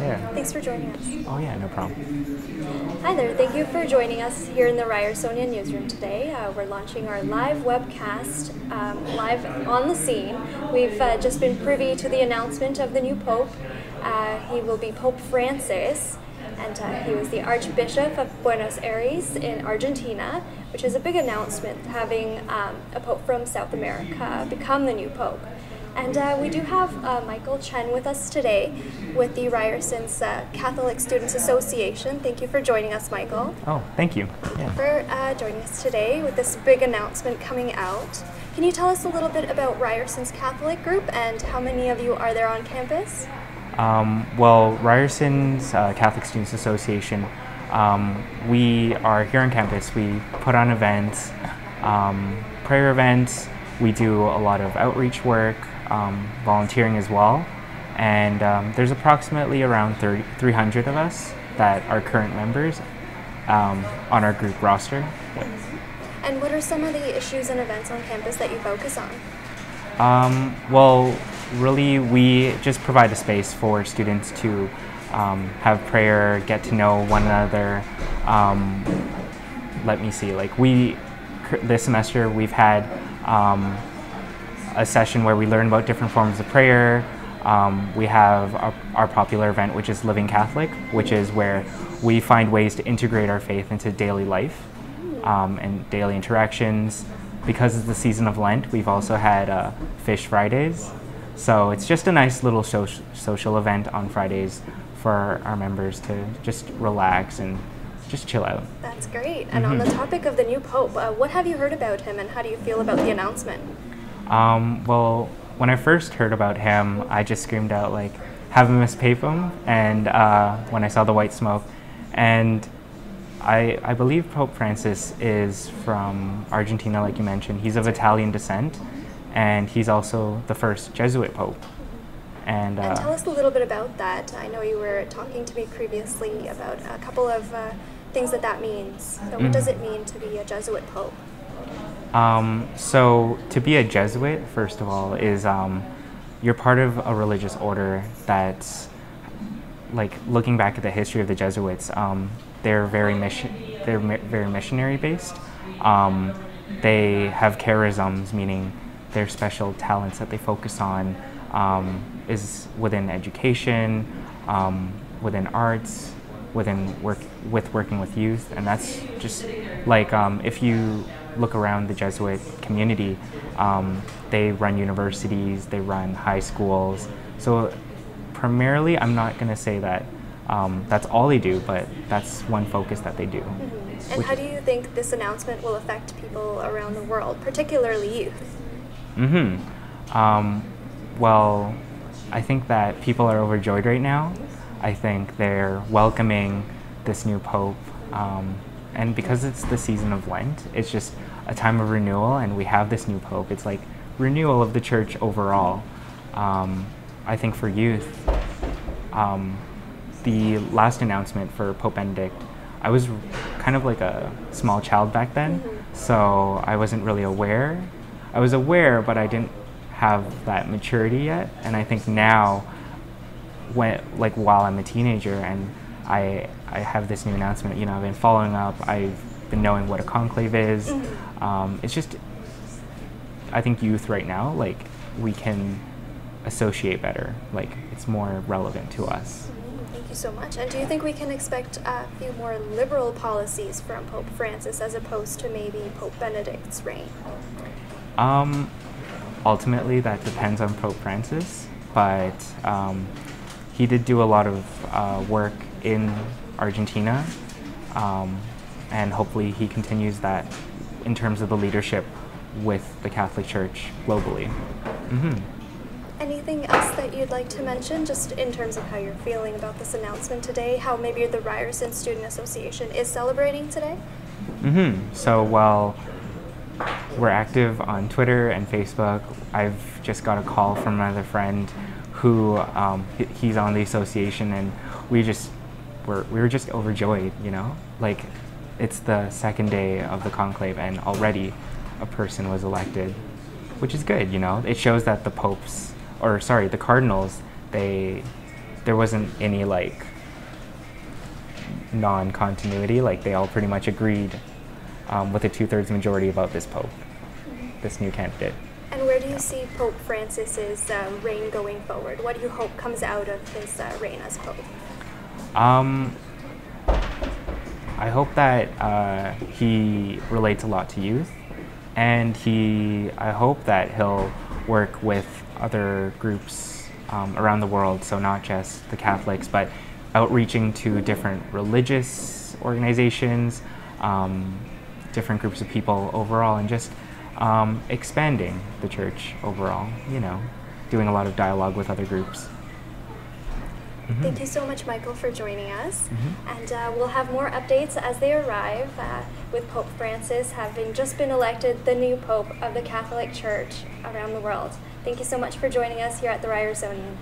Yeah. Thanks for joining us. Oh yeah, no problem. Hi there, thank you for joining us here in the Ryersonian newsroom today. We're launching our live webcast, live on the scene. We've just been privy to the announcement of the new Pope. He will be Pope Francis, and he was the Archbishop of Buenos Aires in Argentina, which is a big announcement, having a Pope from South America become the new Pope. And we do have Michael Chen with us today with the Ryerson's Catholic Students Association. Thank you for joining us, Michael. Oh, thank you. Yeah. For joining us today with this big announcement coming out. Can you tell us a little bit about Ryerson's Catholic group and how many of you are there on campus? Well, Ryerson's Catholic Students Association, we are here on campus. We put on events, prayer events. We do a lot of outreach work, volunteering as well. And there's approximately around 300 of us that are current members on our group roster. Yep. And what are some of the issues and events on campus that you focus on? Well, really, we just provide a space for students to have prayer, get to know one another. Let me see, like this semester we've had a session where we learn about different forms of prayer. We have our popular event, which is Living Catholic, which is where we find ways to integrate our faith into daily life and daily interactions. Because it's the season of Lent, we've also had Fish Fridays. So it's just a nice little social event on Fridays for our members to just relax and just chill out. That's great. And on the topic of the new Pope, what have you heard about him and how do you feel about the announcement? Well, when I first heard about him, I just screamed out like, "Habemus Papam," and when I saw the white smoke. And I believe Pope Francis is from Argentina, like you mentioned. He's of Italian descent, and he's also the first Jesuit Pope. And tell us a little bit about that. I know you were talking to me previously about a couple of things that means. So what does it mean to be a Jesuit Pope? So to be a Jesuit, first of all, is you're part of a religious order that's, like, looking back at the history of the Jesuits, they're very missionary based. They have charisms, meaning their special talents that they focus on is within education, within arts, within working with youth, and that's just like if you look around the Jesuit community, they run universities, they run high schools. So primarily, I'm not going to say that that's all they do, but that's one focus that they do. And how do you think this announcement will affect people around the world, particularly youth? Well, I think that people are overjoyed right now. I think they're welcoming this new Pope. And because it's the season of Lent, it's just a time of renewal, and we have this new Pope. It's like renewal of the church overall. I think for youth, the last announcement for Pope Benedict, I was kind of like a small child back then, so I wasn't really aware. I was aware, but I didn't have that maturity yet. And I think now, while I'm a teenager and I have this new announcement, I've been following up, I've been knowing what a conclave is. It's just, I think youth right now, like, we can associate better, like it's more relevant to us. Thank you so much. And do you think we can expect a few more liberal policies from Pope Francis as opposed to maybe Pope Benedict's reign? Ultimately, that depends on Pope Francis, but he did do a lot of work in Argentina, and hopefully he continues that in terms of the leadership with the Catholic Church globally. Anything else that you'd like to mention, just in terms of how you're feeling about this announcement today, how maybe the Ryerson Student Association is celebrating today? So while we're active on Twitter and Facebook, I've just got a call from another friend who he's on the association, and we were just overjoyed, like it's the second day of the conclave and already a person was elected, which is good. It shows that the cardinals, they there wasn't any like non-continuity. Like they all pretty much agreed with a 2/3 majority about this pope, this new candidate. And where do you see Pope Francis's reign going forward? What do you hope comes out of his reign as pope? I hope that he relates a lot to youth, and I hope that he'll work with other groups around the world, so not just the Catholics, but outreaching to different religious organizations, different groups of people overall, and just expanding the church overall, doing a lot of dialogue with other groups. Thank you so much, Michael, for joining us. And we'll have more updates as they arrive, with Pope Francis having just been elected the new Pope of the Catholic Church around the world. Thank you so much for joining us here at the Ryersonian.